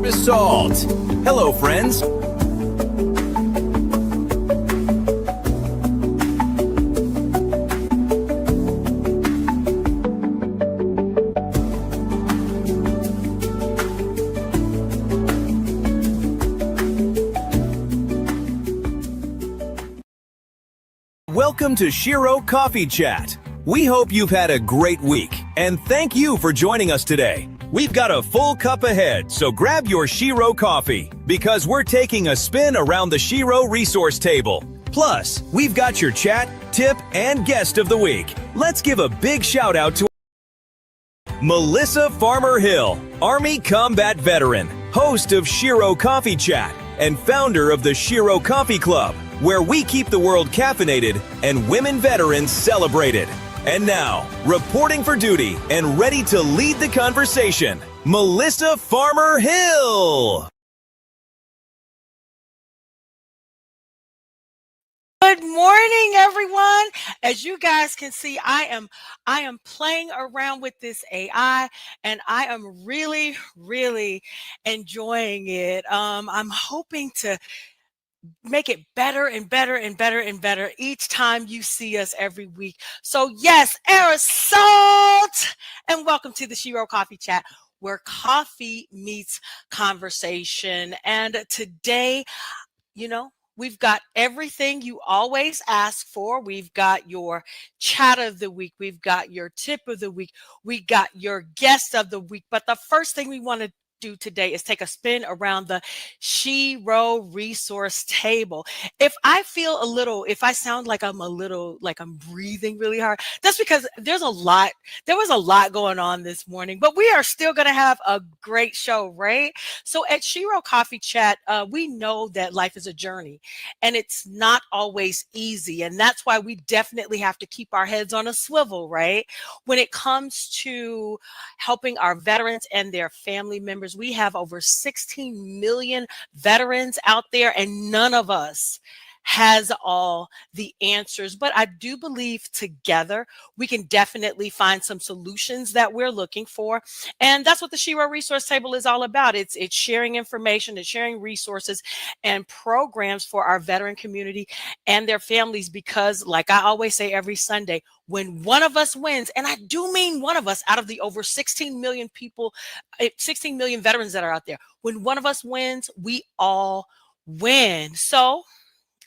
Basalt. Hello, friends. Welcome to Shiro Coffee Chat. We hope you've had a great week, and thank you for joining us today. We've got a full cup ahead, so grab your Shiro coffee, because we're taking a spin around the Shiro resource table. Plus, we've got your chat, tip, and guest of the week. Let's give a big shout out to Melissa Farmer Hill, Army combat veteran, host of Shiro Coffee Chat, and founder of the Shiro Coffee Club, where we keep the world caffeinated and women veterans celebrated. And now, reporting for duty and ready to lead the conversation, Melissa Farmer Hill. Good morning, everyone. As you guys can see, I am playing around with this AI, and I am really enjoying it. I'm hoping to make it better and better and better and better each time you see us every week. So yes, aerosol, and welcome to the Shiro Coffee Chat, where coffee meets conversation. And today, we've got everything you always ask for. We've got your chat of the week. We've got your tip of the week. We got your guest of the week. But the first thing we want to do today is take a spin around the Shiro resource table. If I sound like I'm breathing really hard, that's because there was a lot going on this morning, but we are still going to have a great show, right? So at Shiro Coffee Chat, we know that life is a journey and it's not always easy. And that's why we definitely have to keep our heads on a swivel, right? When it comes to helping our veterans and their family members, we have over 16 million veterans out there, and none of us has all the answers. But I do believe together we can definitely find some solutions that we're looking for. And that's what the Shiro Resource Table is all about. It's sharing information, it's sharing resources and programs for our veteran community and their families, because like I always say every Sunday, when one of us wins, and I do mean one of us out of the over 16 million people, 16 million veterans that are out there, when one of us wins, we all win. So,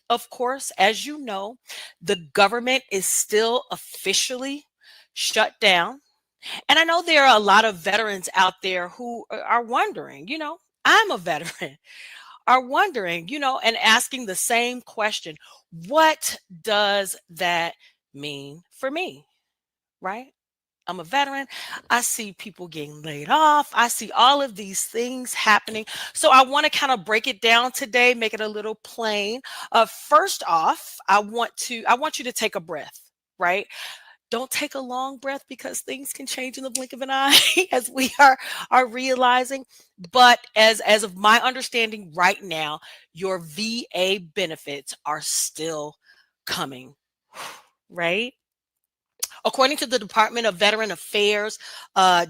of course, as you know, the government is still officially shut down. And I know there are a lot of veterans out there who are wondering, I'm a veteran, are wondering, and asking the same question: what does that mean for me? Right? I'm a veteran. I see people getting laid off. I see all of these things happening. So I want to kind of break it down today, make it a little plain. First off, I want you to take a breath, right? Don't take a long breath, because things can change in the blink of an eye, as we are realizing. But as of my understanding right now, your VA benefits are still coming, right? According to the Department of Veteran Affairs,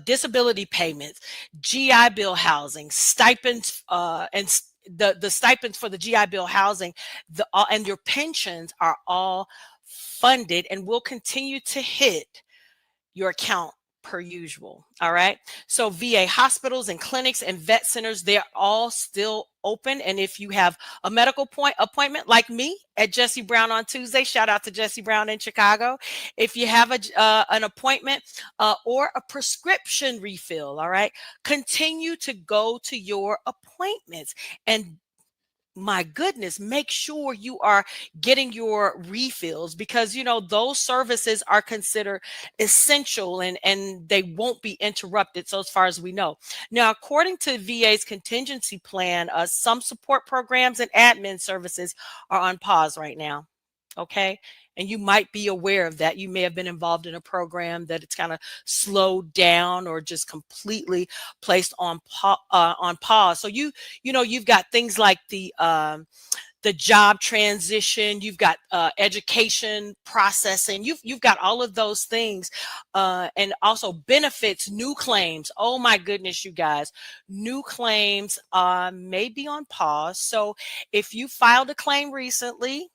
disability payments, GI Bill housing, stipends, the stipends for the GI Bill housing, and your pensions are all funded and will continue to hit your account per usual. All right. So VA hospitals and clinics and vet centers, they're all still open. And if you have a medical appointment like me at Jesse Brown on Tuesday, shout out to Jesse Brown in Chicago. If you have an appointment or a prescription refill, all right, continue to go to your appointments. And my goodness, make sure you are getting your refills, because those services are considered essential, and they won't be interrupted. So as far as we know now, according to VA's contingency plan, some support programs and admin services are on pause right now. Okay. And you might be aware of that. You may have been involved in a program that it's kind of slowed down or just completely placed on pause. So you've got things like the the job transition, you've got education processing, you've got all of those things, and also benefits, new claims. Oh my goodness, you guys, new claims may be on pause. So if you filed a claim recently,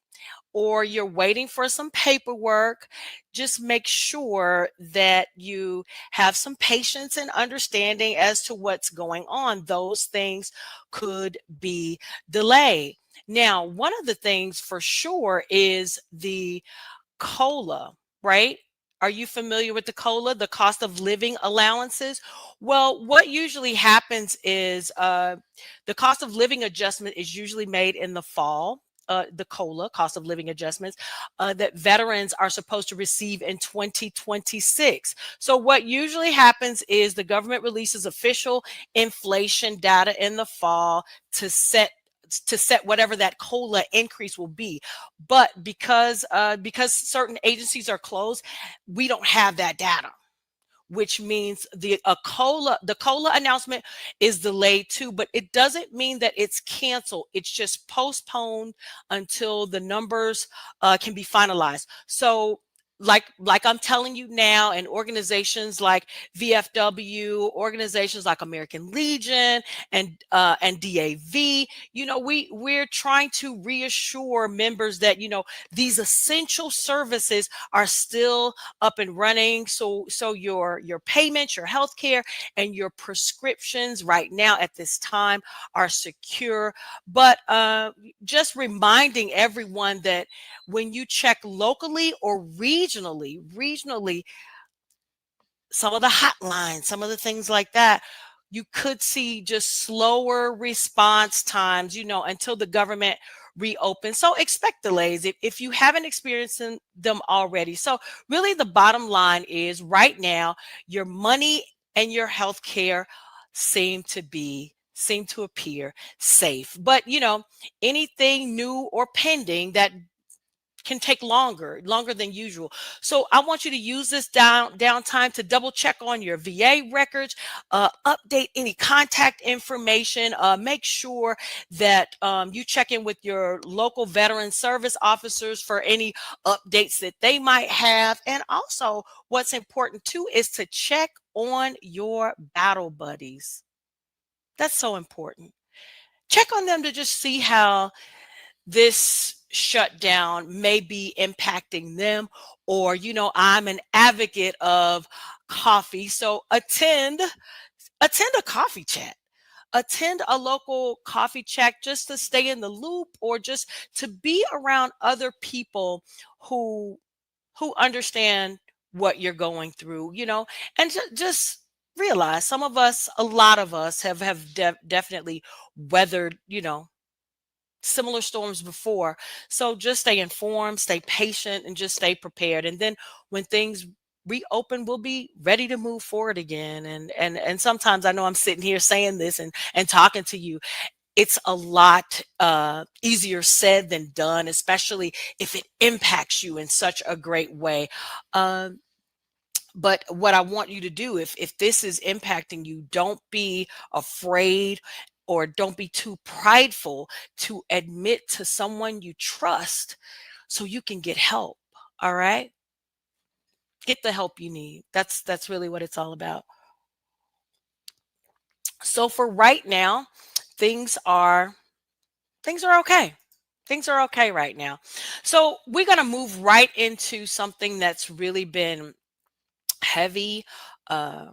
or you're waiting for some paperwork, just make sure that you have some patience and understanding as to what's going on. Those things could be delayed. Now, one of the things for sure is the COLA, right? Are you familiar with the COLA, the cost of living allowances? Well, what usually happens is the cost of living adjustment is usually made in the fall. The COLA, cost of living adjustments, that veterans are supposed to receive in 2026. So, what usually happens is the government releases official inflation data in the fall to set whatever that COLA increase will be. But because certain agencies are closed, we don't have that data, which means the COLA announcement is delayed too, but it doesn't mean that it's canceled. It's just postponed until the numbers can be finalized. So like I'm telling you now, and organizations like VFW, organizations like American Legion and DAV, we're trying to reassure members that these essential services are still up and running. So your payments, your health care, and your prescriptions right now at this time are secure. But just reminding everyone that when you check locally or regionally, some of the hotlines, some of the things like that, you could see just slower response times, until the government reopens. So expect delays if you haven't experienced them already. So really the bottom line is right now, your money and your health care seem to appear safe. But anything new or pending that can take longer than usual. So I want you to use this downtime to double check on your VA records, update any contact information, make sure that you check in with your local veteran service officers for any updates that they might have. And also, what's important too is to check on your battle buddies. That's so important. Check on them to just see how this shutdown may be impacting them. Or I'm an advocate of coffee, so attend a coffee chat, attend a local coffee chat, just to stay in the loop, or just to be around other people who understand what you're going through, and just realize a lot of us have definitely weathered, similar storms before. So just stay informed, stay patient, and just stay prepared. And then when things reopen, we'll be ready to move forward again. And sometimes I know I'm sitting here saying this and talking to you. It's a lot easier said than done, especially if it impacts you in such a great way. Um, but what I want you to do, if this is impacting you, don't be afraid, or don't be too prideful to admit to someone you trust so you can get help. All right? Get the help you need. That's really what it's all about. So for right now, things are things are okay. Things are okay right now. So we're going to move right into something that's really been heavy. Uh,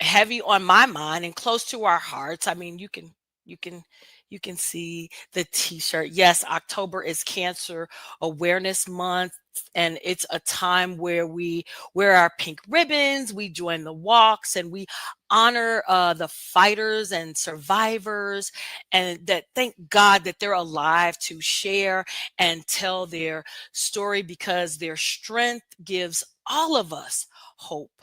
Heavy on my mind and close to our hearts. I mean, you can you can see the t-shirt. Yes, October is Cancer Awareness Month, and it's a time where we wear our pink ribbons, we join the walks, and we honor the fighters and survivors, and that thank God that they're alive to share and tell their story, because their strength gives all of us hope.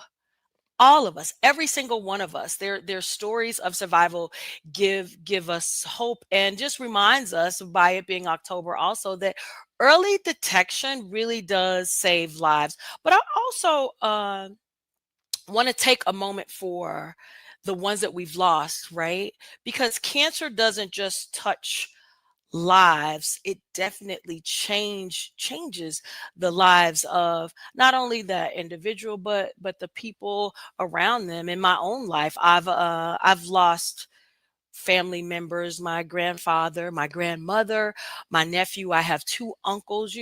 All of us, every single one of us, their stories of survival give us hope, and just reminds us, by it being October also, that early detection really does save lives. But I also want to take a moment for the ones that we've lost, right? Because cancer doesn't just touch lives, it definitely changes the lives of not only that individual, but the people around them. In my own life, I've lost family members, my grandfather, my grandmother, my nephew. I have two uncles,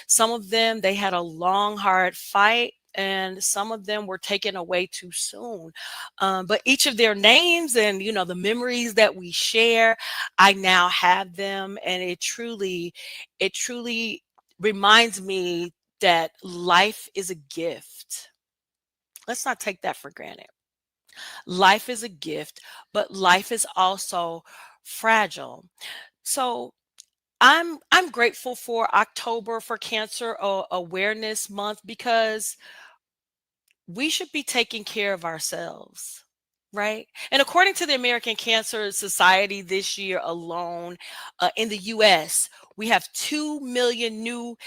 some of them, they had a long, hard fight. And some of them were taken away too soon. But each of their names and, the memories that we share, I now have them. And it truly reminds me that life is a gift. Let's not take that for granted. Life is a gift, but life is also fragile. So I'm grateful for October, for Cancer Awareness Month, because we should be taking care of ourselves, right? And according to the American Cancer Society, this year alone, in the US, we have 2 million new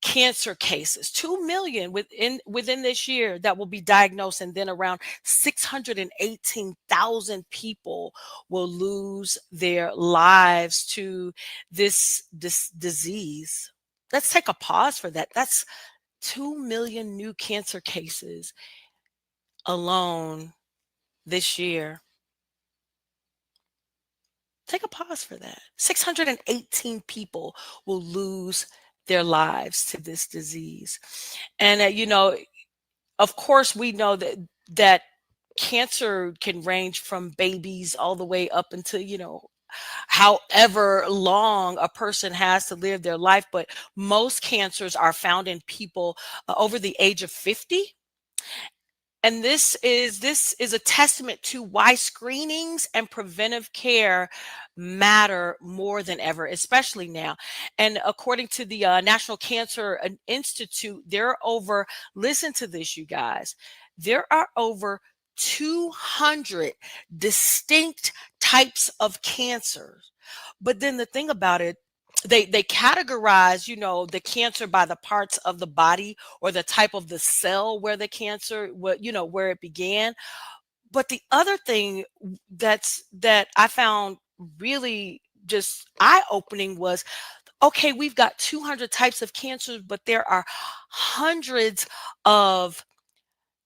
cancer cases, 2 million within this year that will be diagnosed, and then around 618,000 people will lose their lives to this disease. Let's take a pause for that. That's 2 million new cancer cases alone this year. Take a pause for that. 618 people will lose their lives to this disease. And of course, we know that cancer can range from babies all the way up until, however long a person has to live their life. But most cancers are found in people over the age of 50. And this is a testament to why screenings and preventive care matter more than ever, especially now. And according to the National Cancer Institute, there are over, listen to this, you guys, there are over 200 distinct types of cancers. But then the thing about it, they categorize, the cancer by the parts of the body or the type of the cell where the cancer, where it began. But the other thing that I found really just eye-opening was, okay, we've got 200 types of cancers, but there are hundreds of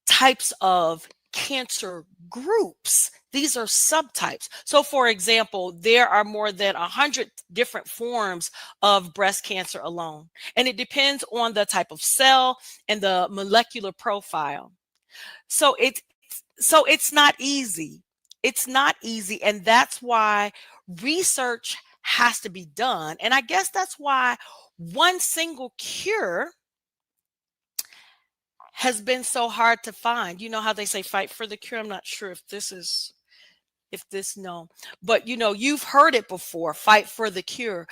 types of cancer groups. These are subtypes. So, for example, there are more than 100 different forms of breast cancer alone, and it depends on the type of cell and the molecular profile. So it's not easy. It's not easy, and that's why research has to be done. And I guess that's why one single cure has been so hard to find. You know how they say fight for the cure? I'm not sure if this no. But you've heard it before, fight for the cure.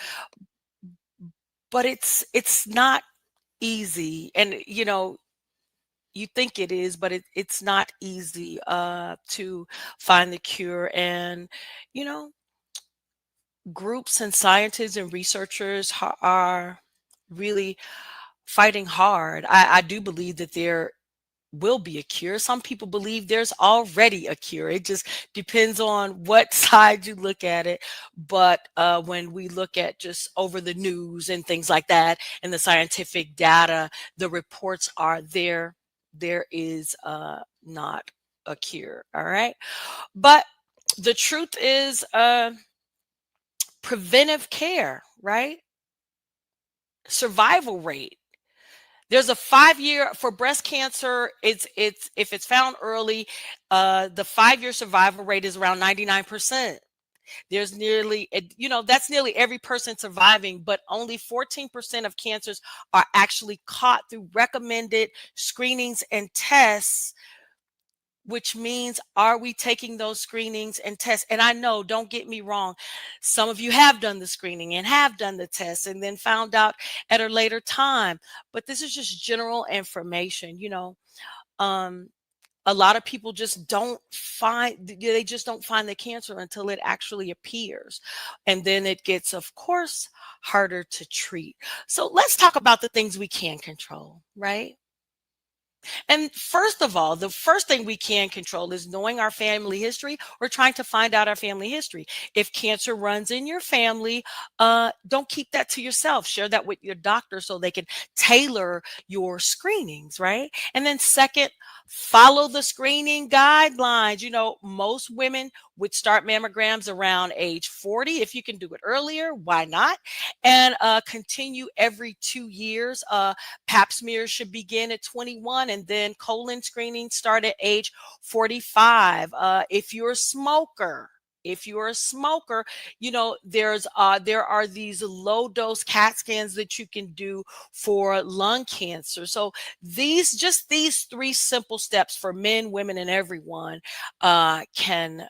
But it's not easy. And you think it is, but it's not easy to find the cure. And you know, groups and scientists and researchers are really fighting hard. I do believe that there will be a cure. Some people believe there's already a cure. It just depends on what side you look at it. But when we look at just over the news and things like that, and the scientific data, the reports are there. There is not a cure. All right. But the truth is, preventive care, right? Survival rate. There's a 5-year for breast cancer. It's if it's found early, the 5-year survival rate is around 99%. There's that's nearly every person surviving, but only 14% of cancers are actually caught through recommended screenings and tests, which means, are we taking those screenings and tests? And I know, don't get me wrong, some of you have done the screening and have done the tests and then found out at a later time. But this is just general information. Um, a lot of people just they just don't find the cancer until it actually appears. And then it gets, of course, harder to treat. So let's talk about the things we can control, right? And first of all, the first thing we can control is knowing our family history or trying to find out our family history. If cancer runs in your family, don't keep that to yourself. Share that with your doctor so they can tailor your screenings, right? And then second, follow the screening guidelines. You know, most women would start mammograms around age 40. If you can do it earlier, why not? And continue every 2 years. Pap smears should begin at 21, and then colon screening start at age 45. If you're a smoker, you know, there are these low dose CAT scans that you can do for lung cancer. So these three simple steps for men, women, and everyone can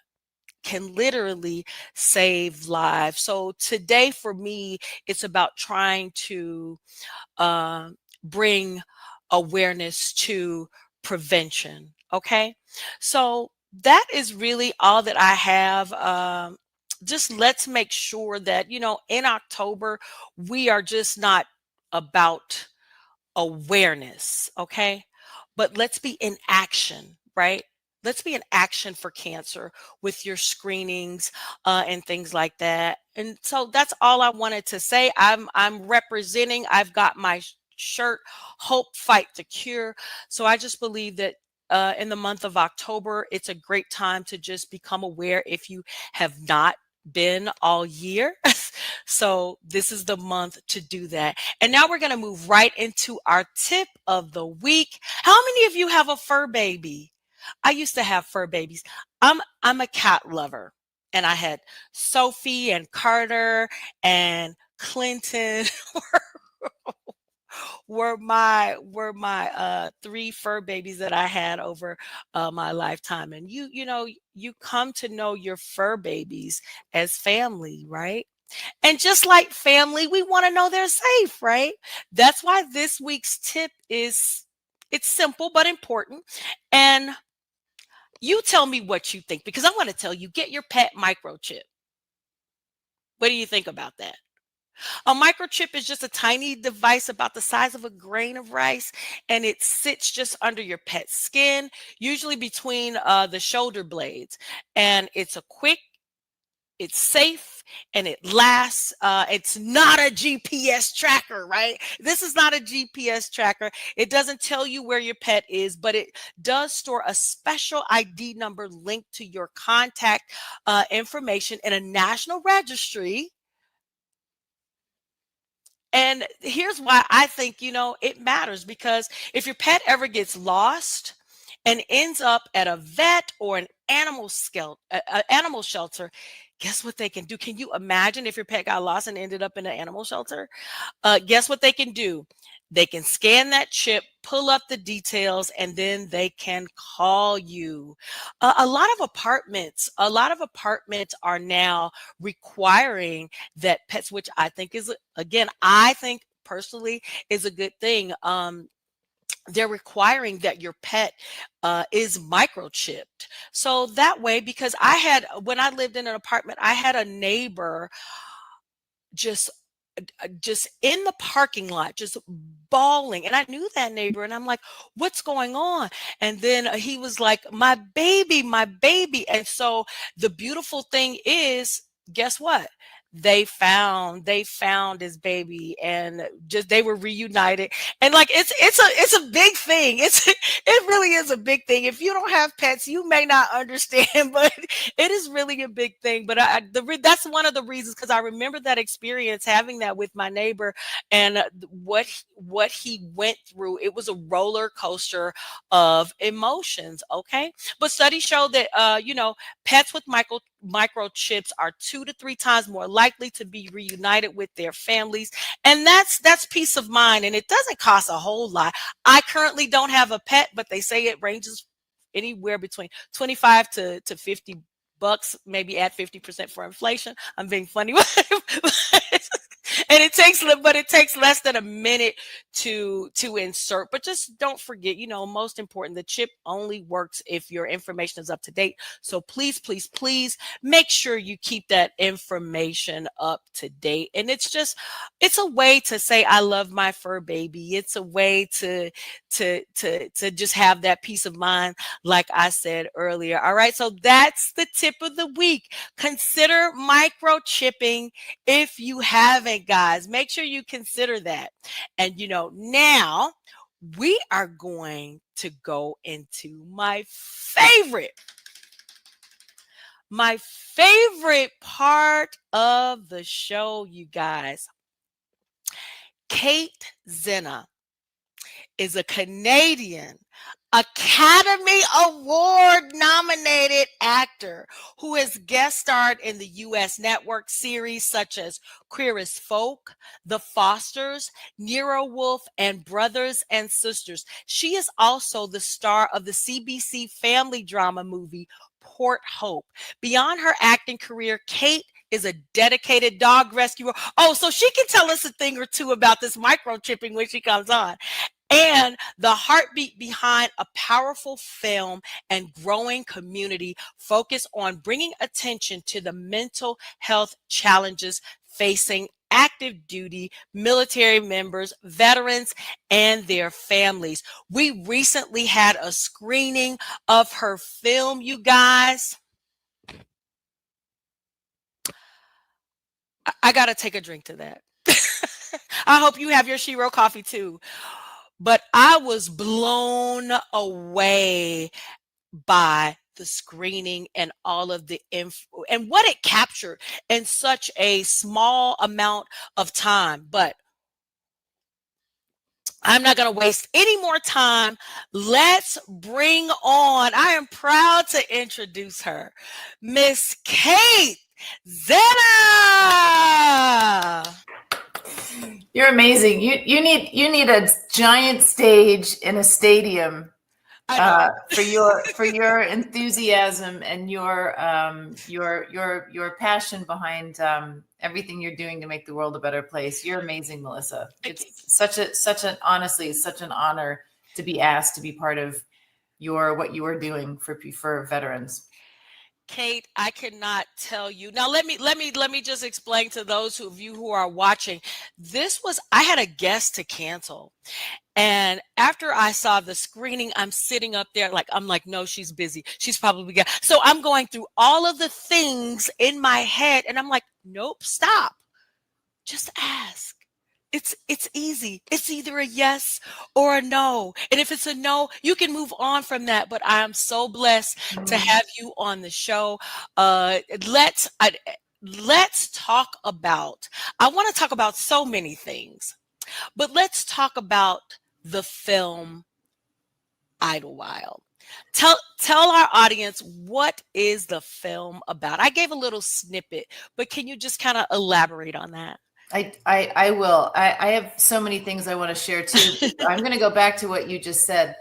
literally save lives. So today for me, it's about trying to uh, bring awareness to prevention. Okay. So that is really all that I have. Just let's make sure that, you know, in October, we are just not about awareness, okay? But let's be in action, right? Let's be in action for cancer with your screenings and things like that. And so that's all I wanted to say. I'm representing. I've got my shirt, Hope Fight to Cure. So I just believe that in the month of October, it's a great time to just become aware if you have not been all year. So this is the month to do that. And now we're going to move right into our tip of the week. How many of you have a fur baby? I used to have fur babies. I'm a cat lover. And I had Sophie and Carter and Clinton were my three fur babies that I had over my lifetime. And you know, you come to know your fur babies as family, right? And just like family, we want to know they're safe, right? That's why this week's tip is it's simple but important. And you tell me what you think because I want to tell you, get your pet microchip. What do you think about that? A microchip is just a tiny device about the size of a grain of rice, and it sits just under your pet's skin, usually between the shoulder blades. And it's safe, and it lasts. It's not a GPS tracker, right? This is not a GPS tracker. It doesn't tell you where your pet is, but it does store a special ID number linked to your contact information in a national registry. And here's why I think, you know, it matters because if your pet ever gets lost and ends up at a vet or an animal shelter, guess what they can do? Can you imagine if your pet got lost and ended up in an animal shelter? Guess what they can do? They can scan that chip, pull up the details, and then they can call you. A lot of apartments are now requiring that pets, which I think is, again, I think personally is a good thing. They're requiring that your pet is microchipped. So that way, because when I lived in an apartment, I had a neighbor just just in the parking lot, just bawling. And I knew that neighbor, and I'm like, what's going on? And then he was like, my baby, my baby. And so the beautiful thing is, guess what? They found his baby, and just they were reunited. And like it's a big thing. It really is a big thing. If you don't have pets, you may not understand, but it is really a big thing. But that's one of the reasons, because I remember that experience, having that with my neighbor, and what he went through. It was a roller coaster of emotions. Okay, but studies show that pets with microchips are 2 to 3 times more likely to be reunited with their families, and that's peace of mind. And it doesn't cost a whole lot. I currently don't have a pet, but they say it ranges anywhere between 25 to 50 bucks, maybe add 50% for inflation. I'm being funny. And And it takes less than a minute to insert. But just don't forget, most important, the chip only works if your information is up to date. So please, please, please make sure you keep that information up to date. And it's a way to say I love my fur baby. It's a way to just have that peace of mind, like I said earlier. All right, so that's the tip of the week. Consider microchipping if you haven't, guys. Make sure you consider that. And now we are going to go into my favorite part of the show, you guys. Kate Zenna is a Canadian Academy Award nominated actor who has guest starred in the U.S. network series such as Queer as Folk, The Fosters, Nero Wolf, and Brothers and Sisters. She is also the star of the CBC family drama movie Port Hope. Beyond her acting career, Kate is a dedicated dog rescuer. Oh, so she can tell us a thing or two about this microchipping when she comes on. And the heartbeat behind a powerful film and growing community focused on bringing attention to the mental health challenges facing active duty military members, veterans, and their families. We recently had a screening of her film, you guys. I got to take a drink to that. I hope you have your Shiro coffee too. But I was blown away by the screening and all of the info and what it captured in such a small amount of time. But I'm not going to waste any more time. Let's bring on, I am proud to introduce her, Miss Kate Zenna. You're amazing. You need a giant stage in a stadium for your enthusiasm and your passion behind everything you're doing to make the world a better place. You're amazing, Melissa. It's such an honor to be asked to be part of what you are doing for veterans. Kate, I cannot tell you. Now let me just explain to those of you who are watching. I had a guest to cancel. And after I saw the screening, I'm sitting up there I'm like, no, she's busy. She's probably got. So I'm going through all of the things in my head and I'm like, nope, stop. Just ask. It's easy. It's either a yes or a no. And if it's a no, you can move on from that. But I am so blessed to have you on the show. Let's talk about, I want to talk about so many things, but let's talk about the film IDYLLWILD. Tell our audience, what is the film about? I gave a little snippet, but can you just kind of elaborate on that? I will. I have so many things I want to share too. I'm going to go back to what you just said,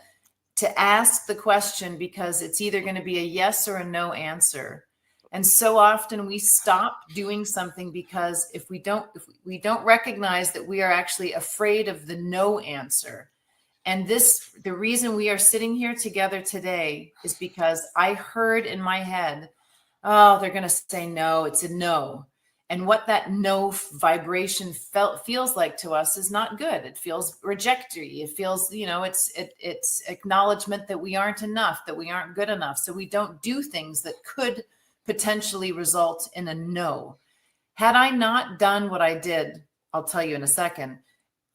to ask the question, because it's either going to be a yes or a no answer. And so often we stop doing something because if we don't recognize that we are actually afraid of the no answer. And the reason we are sitting here together today is because I heard in my head, oh, they're going to say no, it's a no. And what that no vibration feels like to us is not good. It feels rejectory. It feels, it's acknowledgement that we aren't enough, that we aren't good enough. So we don't do things that could potentially result in a no. Had I not done what I did, I'll tell you in a second,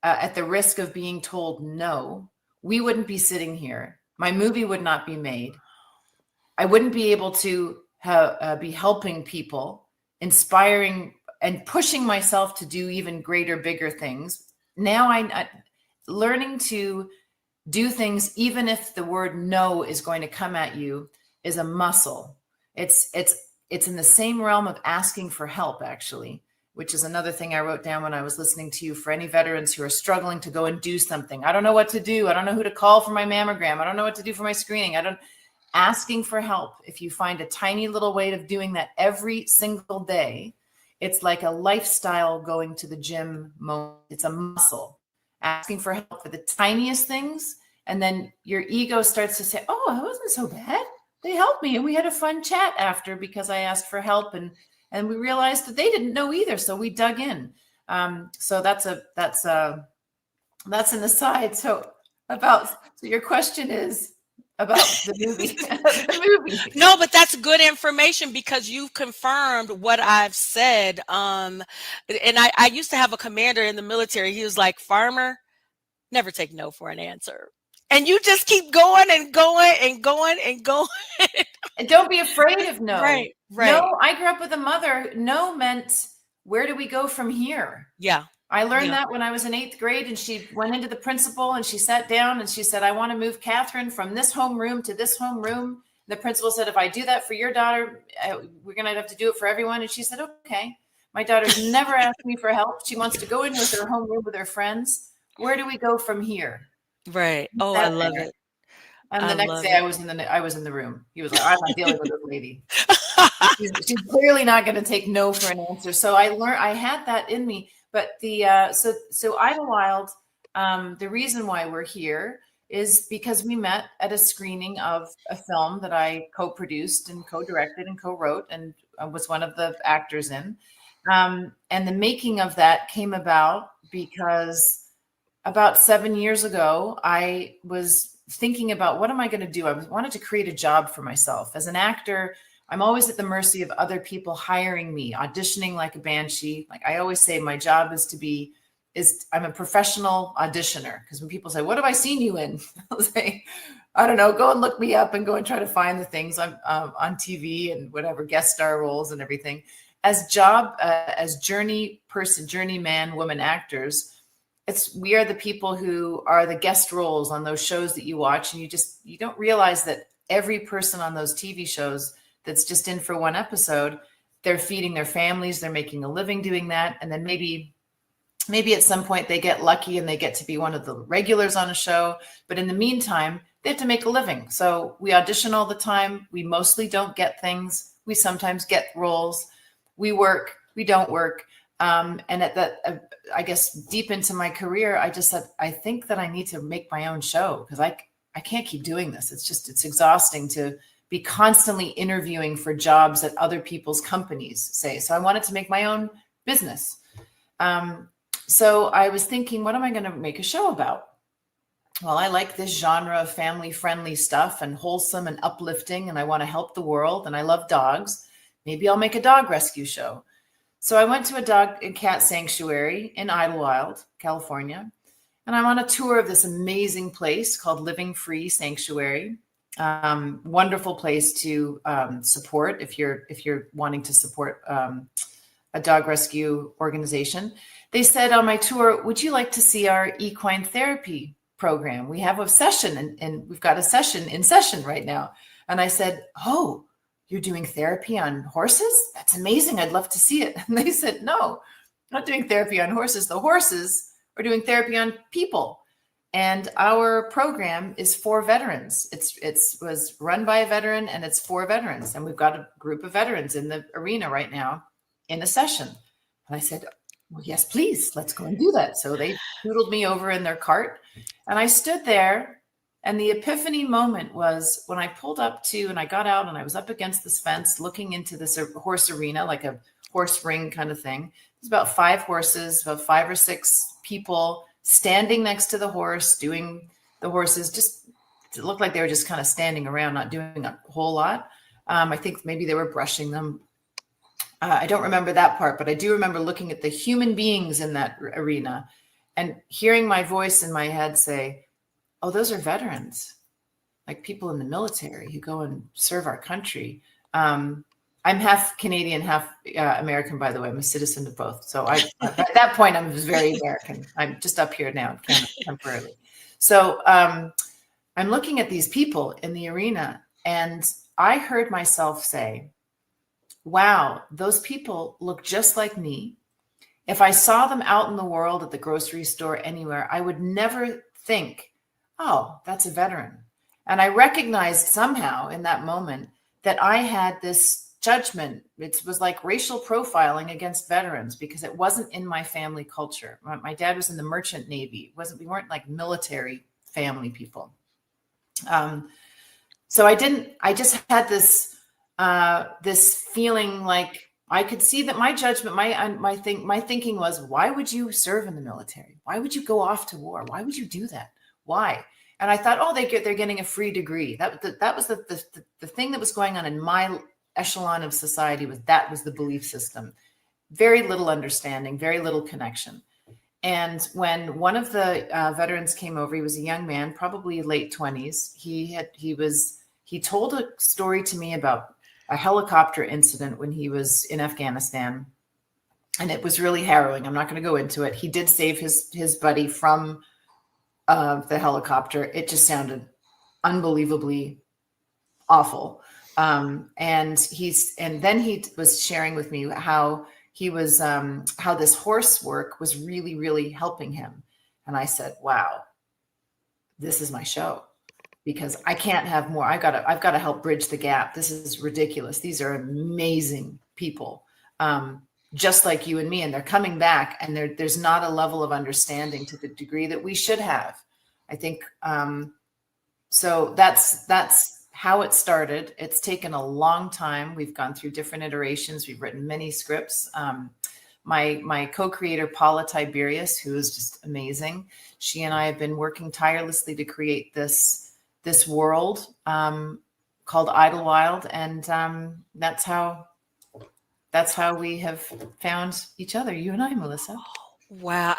at the risk of being told no, we wouldn't be sitting here. My movie would not be made. I wouldn't be able to be helping people, inspiring and pushing myself to do even greater, bigger things. Now I'm learning to do things, even if the word no is going to come at you, is a muscle. It's in the same realm of asking for help, actually, which is another thing I wrote down when I was listening to you. For any veterans who are struggling to go and do something, I don't know what to do. I don't know who to call for my mammogram. I don't know what to do for my screening. Asking for help. If you find a tiny little way of doing that every single day, It's like a lifestyle going to the gym moment. It's a muscle, asking for help for the tiniest things. And then your ego starts to say, oh, it wasn't so bad. They helped me. And we had a fun chat after because I asked for help. And we realized that they didn't know either. So we dug in. So that's an aside. So your question is about the movie. The movie. No, but that's good information because you've confirmed what I've said. And I used to have a commander in the military. He was like, farmer, never take no for an answer. And you just keep going and going and going and going. And don't be afraid of no. Right. No, I grew up with a mother. No meant, where do we go from here? Yeah. I learned that when I was in 8th grade, and she went into the principal and she sat down and she said, I want to move Catherine from this homeroom to this homeroom. The principal said, if I do that for your daughter, we're going to have to do it for everyone. And she said, okay. My daughter's never asked me for help. She wants to go in with her homeroom with her friends. Where do we go from here? Right. Oh, I love it. And the next day I was in the room. He was like, I'm not dealing with this lady. She's clearly not going to take no for an answer. So I had that in me. But so Idlewild, the reason why we're here is because we met at a screening of a film that I co-produced and co-directed and co-wrote and was one of the actors in. And the making of that came about because about 7 years ago, I was thinking about what am I going to do? I wanted to create a job for myself. As an actor, I'm always at the mercy of other people hiring me, auditioning like a banshee. Like I always say, my job I'm a professional auditioner. Because when people say, what have I seen you in? I'll say, I don't know, go and look me up and go and try to find the things on TV and whatever, guest star roles and everything. As journey man, woman actors, we are the people who are the guest roles on those shows that you watch. And you don't realize that every person on those TV shows that's just in for one episode, they're feeding their families, they're making a living doing that. And then maybe at some point they get lucky and they get to be one of the regulars on a show. But in the meantime, they have to make a living. So we audition all the time. We mostly don't get things. We sometimes get roles. We work, we don't work. And at that, I guess deep into my career, I just said, I think that I need to make my own show because I can't keep doing this. It's exhausting to be constantly interviewing for jobs that other people's companies say. So I wanted to make my own business. So I was thinking, what am I going to make a show about? Well, I like this genre of family-friendly stuff and wholesome and uplifting, and I want to help the world, and I love dogs. Maybe I'll make a dog rescue show. So I went to a dog and cat sanctuary in Idlewild, California, and I'm on a tour of this amazing place called Living Free Sanctuary. Wonderful place to support if you're wanting to support a dog rescue organization. They said on my tour, would you like to see our equine therapy program? We have a session and we've got a session in session right now. And I said, oh, you're doing therapy on horses? That's amazing. I'd love to see it. And they said, no, not doing therapy on horses. The horses are doing therapy on people. And our program is for veterans. It was run by a veteran and it's for veterans. And we've got a group of veterans in the arena right now in a session. And I said, well, yes, please, let's go and do that. So they poodled me over in their cart and I stood there. And the epiphany moment was when I pulled up to, and I got out and I was up against this fence looking into this horse arena, like a horse ring kind of thing. There's about 5 horses, about 5 or 6 people standing next to the horse, doing the horses. Just, it looked like they were just kind of standing around, not doing a whole lot. I think maybe they were brushing them. I don't remember that part, but I do remember looking at the human beings in that arena and hearing my voice in my head say, oh, those are veterans, like people in the military who go and serve our country. I'm half Canadian, half American, by the way. I'm a citizen of both. So at that point, I was very American. I'm just up here now, Canada, temporarily. So I'm looking at these people in the arena, and I heard myself say, wow, those people look just like me. If I saw them out in the world at the grocery store, anywhere, I would never think, oh, that's a veteran. And I recognized somehow in that moment that I had this judgment. It was like racial profiling against veterans because it wasn't in my family culture. My dad was in the merchant navy. We weren't like military family people. So I just had this feeling like I could see that my judgment, my thinking was, why would you serve in the military? Why would you go off to war? Why would you do that? Why? And I thought, oh, they're getting a free degree. That was the thing that was going on in my echelon of society. That was the belief system. Very little understanding, very little connection. And when one of the veterans came over, he was a young man, probably late 20s. He told a story to me about a helicopter incident when he was in Afghanistan. And it was really harrowing. I'm not going to go into it. He did save his buddy from the helicopter. It just sounded unbelievably awful. And then he was sharing with me how how this horse work was really, really helping him. And I said, wow, this is my show, because I can't have more. I've got to help bridge the gap. This is ridiculous. These are amazing people, just like you and me, and they're coming back, and there's not a level of understanding to the degree that we should have. I think, so that's how it started. It's taken a long time. We've gone through different iterations. We've written many scripts. My co-creator, Paula Tiberius, who is just amazing, she and I have been working tirelessly to create this world called IDYLLWILD, and that's how we have found each other, you and I, Melissa. Wow.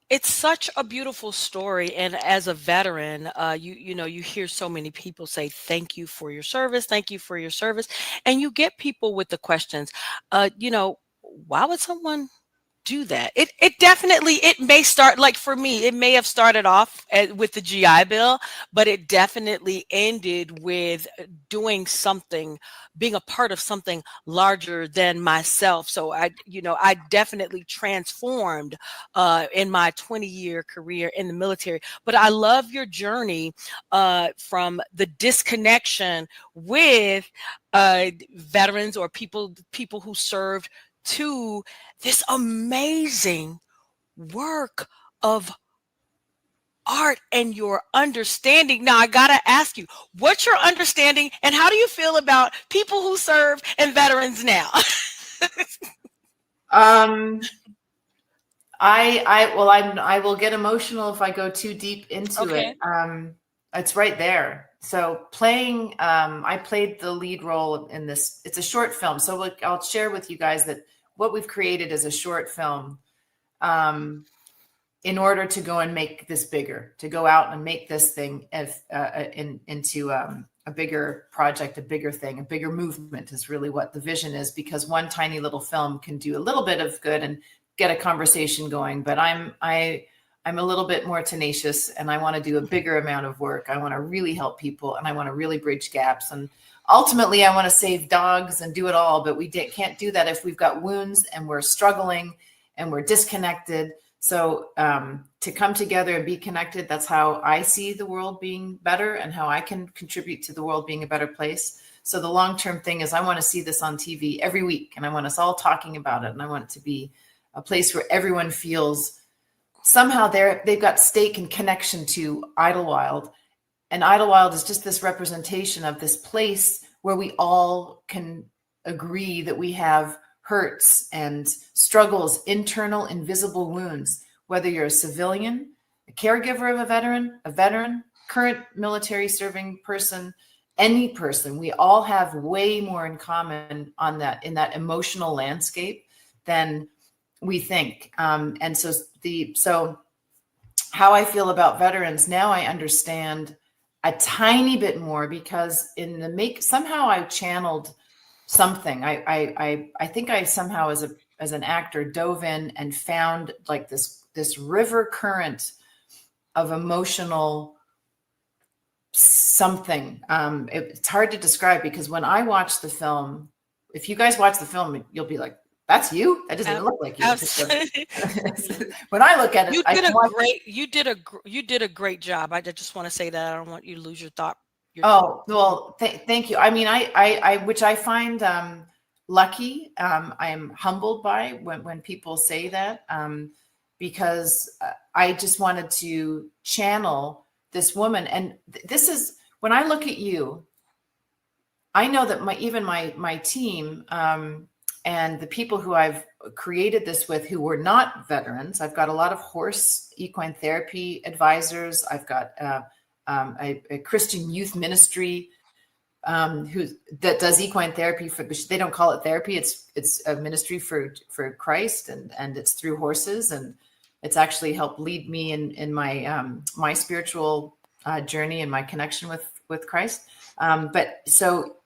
It's such a beautiful story. And as a veteran, you hear so many people say, thank you for your service. Thank you for your service. And you get people with the questions, why would someone do that? It definitely, it may start, like for me, it may have started off with the GI Bill, but it definitely ended with doing something, being a part of something larger than myself. So I definitely transformed in my 20-year career in the military. But I love your journey from the disconnection with veterans or people who served to this amazing work of art and your understanding. Now, I got to ask you, what's your understanding and how do you feel about people who serve and veterans now? I will get emotional if I go too deep into it. It's right there. So I played the lead role in this. It's a short film. So I'll share with you guys that what we've created is a short film in order to go and make this bigger, to go out and make this thing into a bigger project, a bigger thing, a bigger movement is really what the vision is, because one tiny little film can do a little bit of good and get a conversation going. But I'm a little bit more tenacious, and I want to do a bigger amount of work. I want to really help people, and I want to really bridge gaps. And ultimately, I want to save dogs and do it all, but we can't do that if we've got wounds and we're struggling and we're disconnected. So to come together and be connected, that's how I see the world being better and how I can contribute to the world being a better place. So the long-term thing is I want to see this on TV every week, and I want us all talking about it. And I want it to be a place where everyone feels somehow they've got stake and connection to IDYLLWILD. And IDYLLWILD is just this representation of this place where we all can agree that we have hurts and struggles, internal invisible wounds, whether you're a civilian, a caregiver of a veteran, current military serving person, any person. We all have way more in common in that emotional landscape than we think. And so how I feel about veterans now, I understand a tiny bit more, because somehow I channeled something. I think I somehow as an actor dove in and found like this river current of emotional something. It's hard to describe, because when I watch the film, if you guys watch the film, you'll be like, that's you? That doesn't even look like you. When I look at it, you did a great job. I just want to say that. I don't want you to lose your thought Oh, well, thank you. I mean, which I find lucky. I am humbled by when people say that, because I just wanted to channel this woman. And this is, when I look at you, I know that my team, and the people who I've created this with who were not veterans, I've got a lot of horse equine therapy advisors. I've got a Christian youth ministry that does equine therapy they don't call it therapy. It's a ministry for Christ, and it's through horses, and it's actually helped lead me in my spiritual journey and my connection with Christ. But so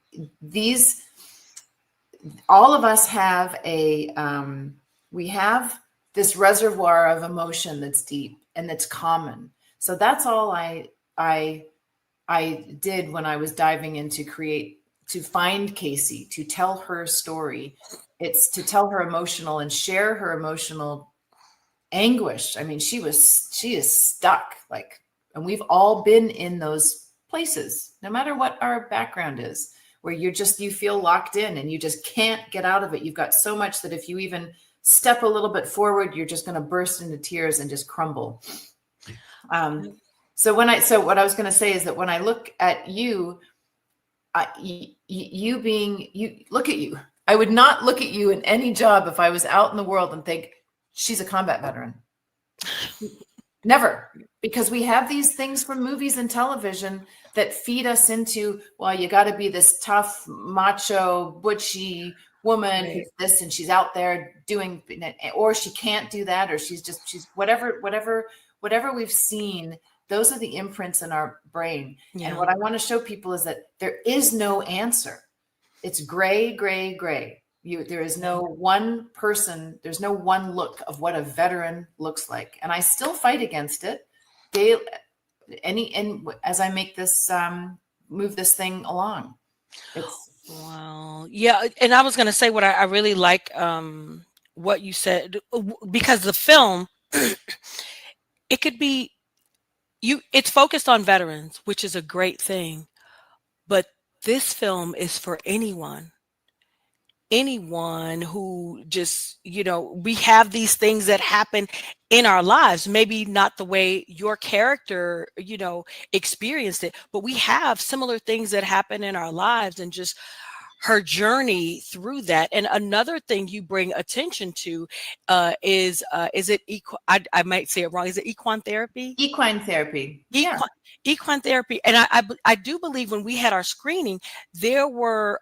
all of us have we have this reservoir of emotion that's deep and that's common. So that's all I did when I was diving in to find Casey, to tell her story. It's to tell her emotional and share her emotional anguish. I mean, she is stuck, and we've all been in those places, no matter what our background is, where you feel locked in and you just can't get out of it. You've got so much that if you even step a little bit forward, you're just going to burst into tears and just crumble. So what I was going to say is that when I look at you, look at you. I would not look at you in any job if I was out in the world and think she's a combat veteran. Never, because we have these things from movies and television that feed us into, well, you got to be this tough, macho, butchy woman who's this, and she's out there doing, or she can't do that, or she's whatever we've seen. Those are the imprints in our brain. Yeah. And what I want to show people is that there is no answer. It's gray, gray, gray. There is no one person. There's no one look of what a veteran looks like. And I still fight against it daily, as I make this, move this thing along. Wow. Yeah. And I was going to say what I really like, what you said, because the film, it could be, it's focused on veterans, which is a great thing, but this film is for anyone who just, we have these things that happen in our lives, maybe not the way your character, experienced it, but we have similar things that happen in our lives, and just her journey through that. And another thing you bring attention to is it I might say it wrong. Is it equine therapy? Equine therapy. Equine therapy. And I do believe when we had our screening, there were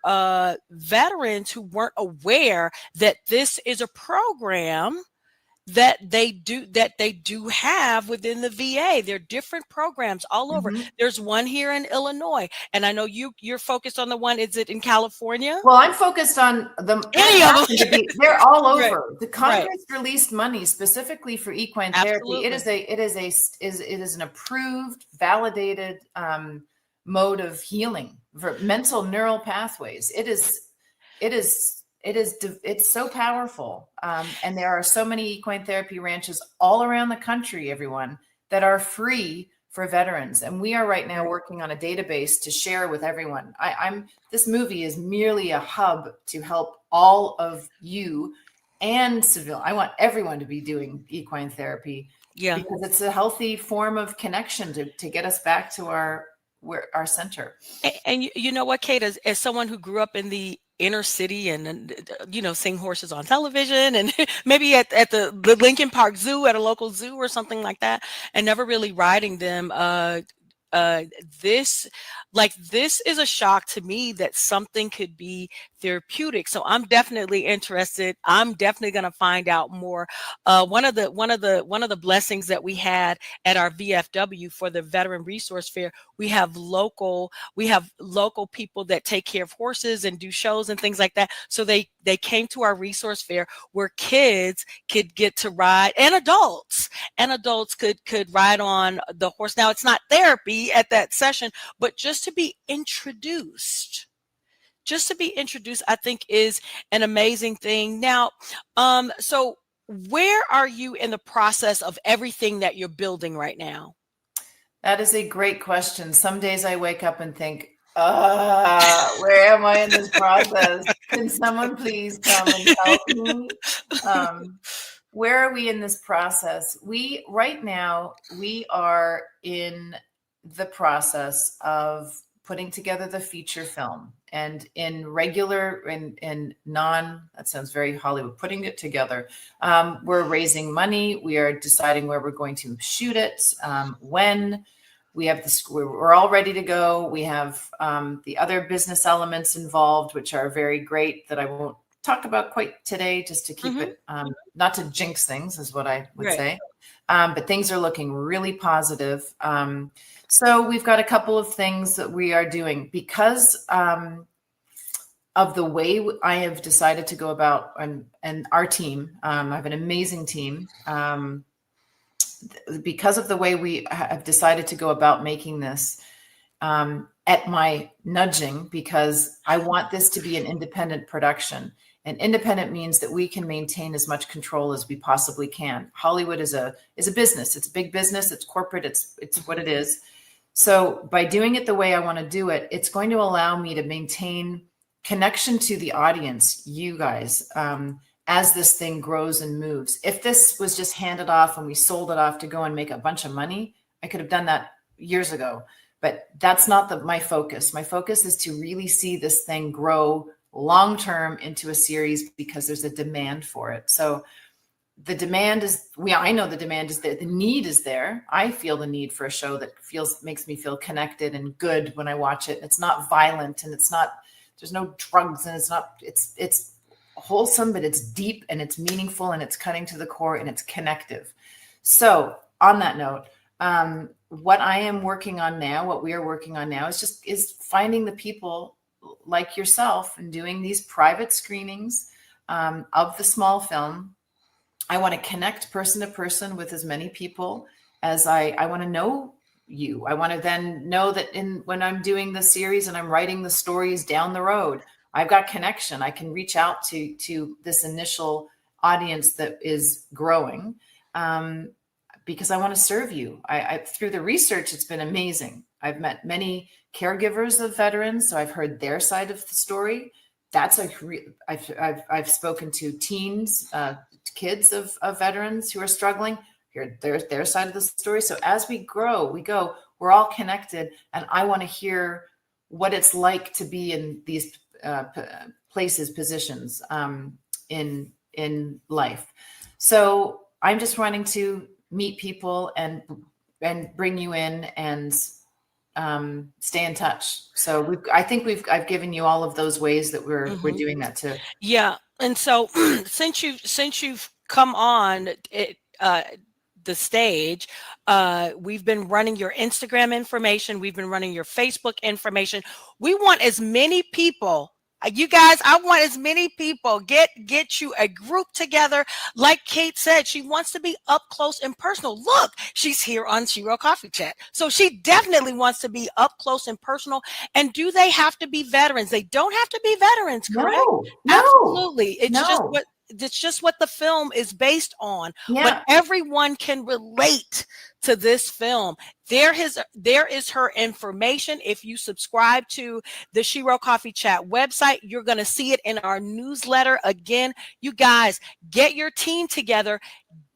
veterans who weren't aware that this is a program that they do have within the VA. There are different programs all over. Mm-hmm. There's one here in Illinois, and I know you're focused on the one. Is it in California? Well, I'm focused on them. Any of them. They're all over. Right. The Congress released money specifically for equine Absolutely. therapy. It is an approved, validated mode of healing for mental neural pathways. It's so powerful. And there are so many equine therapy ranches all around the country, everyone, that are free for veterans. And we are right now working on a database to share with everyone. This movie is merely a hub to help all of you and civil. I want everyone to be doing equine therapy, because it's a healthy form of connection to get us back to our center. And you know what, Kate, as someone who grew up in the inner city and seeing horses on television and maybe at the Lincoln Park Zoo, at a local zoo or something like that, and never really riding them, this is a shock to me that something could be therapeutic. So I'm definitely interested. I'm definitely going to find out more. One of the blessings that we had at our VFW for the Veteran Resource Fair, we have local people that take care of horses and do shows and things like that. So they came to our resource fair where kids could get to ride, and adults could ride on the horse. Now, it's not therapy at that session, but just to be introduced, I think is an amazing thing. Now, so where are you in the process of everything that you're building right now? That is a great question. Some days I wake up and think, where am I in this process? Can someone please come and help me? Where are we in this process? Right now, we are in the process of putting together the feature film, and in regular and non, that sounds very Hollywood, putting it together. We're raising money. We are deciding where we're going to shoot it, when. We have we're all ready to go. We have the other business elements involved, which are very great, that I won't talk about quite today, just to keep it, not to jinx things, is what I would say. But things are looking really positive. So we've got a couple of things that we are doing because of the way I have decided to go about, and our team. I have an amazing team. Because of the way we have decided to go about making this, at my nudging, because I want this to be an independent production. And independent means that we can maintain as much control as we possibly can. Hollywood is a business. It's a big business. It's corporate. It's what it is. So by doing it the way I want to do it, it's going to allow me to maintain connection to the audience, you guys, as this thing grows and moves. If this was just handed off and we sold it off to go and make a bunch of money, I could have done that years ago. But that's not my focus. My focus is to really see this thing grow long-term into a series, because there's a demand for it. So the demand is, I know the demand is there. The need is there. I feel the need for a show that makes me feel connected and good when I watch it. It's not violent, and there's no drugs, and it's wholesome, but it's deep and it's meaningful and it's cutting to the core and it's connective. So on that note, what I am working on now, what we are working on now is finding the people like yourself and doing these private screenings of the small film. I want to connect person to person with as many people as I want to know you. I want to then know that when I'm doing the series and I'm writing the stories down the road, I've got connection. I can reach out to this initial audience that is growing, because I want to serve you. I through the research, it's been amazing. I've met many caregivers of veterans, so I've heard their side of the story. I've spoken to teens, kids of veterans who are struggling. Hear their side of the story. So as we grow, we're all connected, and I want to hear what it's like to be in these places, positions in life. So I'm just wanting to meet people and bring you in and stay in touch. So I've given you all of those ways that we're doing that too. Yeah, and so since you've come on the stage, we've been running your Instagram information, we've been running your Facebook information. We want as many people. You guys, I want as many people. Get you a group together. Like Kate said, she wants to be up close and personal. Look, she's here on Shiro Coffee Chat. So she definitely wants to be up close and personal. And do they have to be veterans? They don't have to be veterans, correct? No, absolutely. It's no. just what the film is based on. Yeah. But everyone can relate to this film. There is her information. If you subscribe to the Shiro Coffee Chat website, you're going to see it in our newsletter. Again, you guys, get your team together,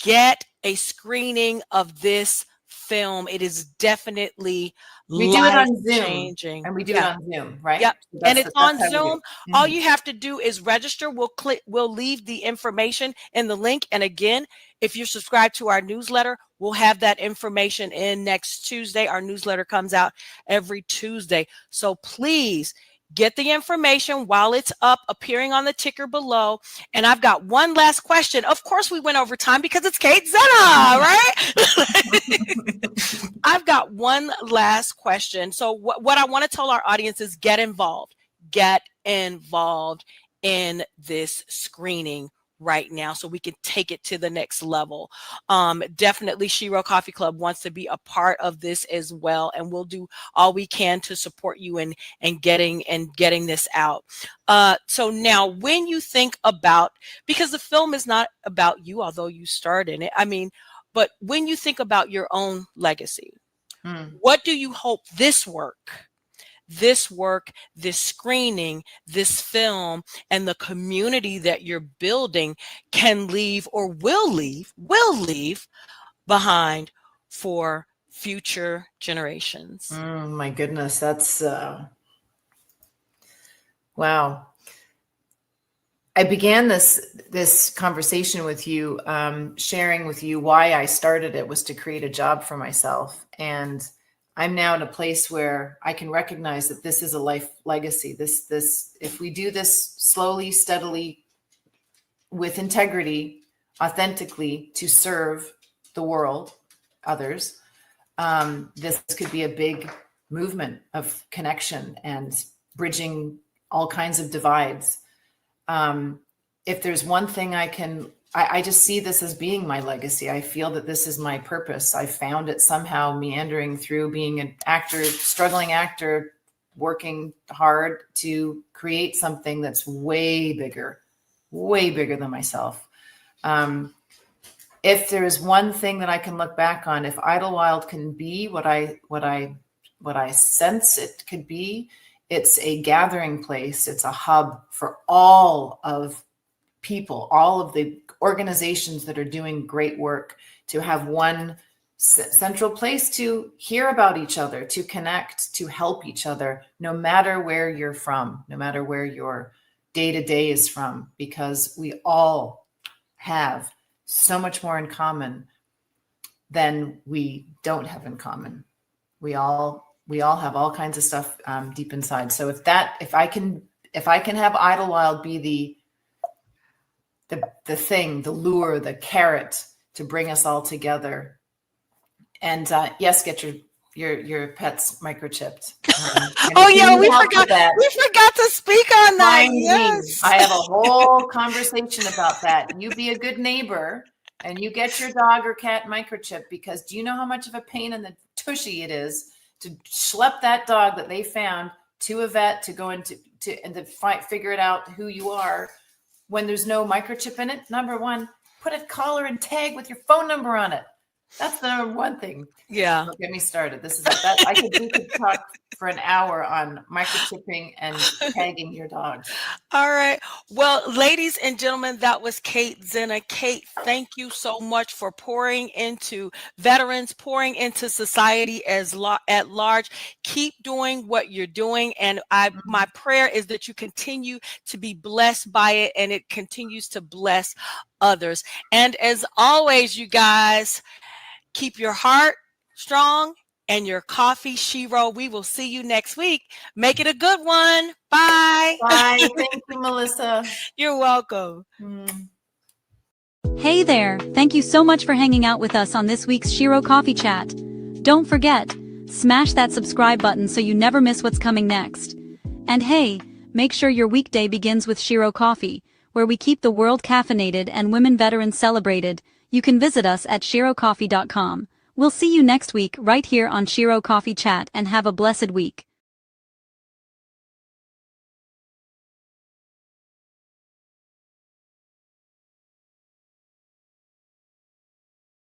get a screening of this film. It is definitely we do it on Zoom, changing. and we do it on Zoom, right? Yep. So and it's on Zoom. All you have to do is register. We'll leave the information in the link. And again, if you're subscribed to our newsletter, we'll have that information in next Tuesday. Our newsletter comes out every Tuesday. So please get the information while it's up, appearing on the ticker below. And I've got one last question. Of course, we went over time because it's Kate Zenna, right? I've got one last question. So what I want to tell our audience is get involved. Get involved in this screening right now so we can take it to the next level. Definitely Shiro Coffee Club wants to be a part of this as well, and we'll do all we can to support you in getting this out. So now when you think about, because the film is not about you, although you starred in it, but when you think about your own legacy, Mm. What do you hope this work, this screening, this film, and the community that you're building can leave or will leave behind for future generations? My goodness, that's wow. I began this conversation with you, sharing with you why I started it was to create a job for myself, and I'm now in a place where I can recognize that this is a life legacy. This if we do this slowly, steadily, with integrity, authentically, to serve the world, others, this could be a big movement of connection and bridging all kinds of divides. If there's one thing I just see this as being my legacy. I feel that this is my purpose. I found it somehow meandering through being an actor, struggling actor, working hard to create something that's way bigger than myself. If there is one thing that I can look back on, if Idlewild can be what I sense it could be, it's a gathering place. It's a hub for all of people, all of the organizations that are doing great work, to have one central place to hear about each other, to connect, to help each other, no matter where you're from, no matter where your day-to-day is from, because we all have so much more in common than we don't have in common. We all have all kinds of stuff deep inside. So if I can have Idlewild be the thing, the lure, the carrot to bring us all together, and yes, get your pets microchipped. Oh yeah, we forgot to speak on that. Yes. I have a whole conversation about that. You be a good neighbor and you get your dog or cat microchip, because do you know how much of a pain in the tushy it is to schlep that dog that they found to a vet to go into and to figure it out who you are when there's no microchip in it? Number one, put a collar and tag with your phone number on it. That's the number one thing. Yeah. Don't get me started. This is that we could talk for an hour on microchipping and tagging your dog. All right. Well, ladies and gentlemen, that was Kate Zenna. Kate, thank you so much for pouring into veterans, pouring into society at large. Keep doing what you're doing. And my prayer is that you continue to be blessed by it and it continues to bless others. And as always, you guys, keep your heart strong and your coffee shiro. We will see you next week. Make it a good one. Bye. Bye. Thank you, Melissa. You're welcome. Hey there, thank you so much for hanging out with us on this week's Shiro Coffee Chat. Don't forget, smash that subscribe button so you never miss what's coming next. And hey, make sure your weekday begins with Shiro Coffee, where we keep the world caffeinated and women veterans celebrated. You can visit us at shirocoffee.com. We'll see you next week right here on Shiro Coffee Chat, and have a blessed week.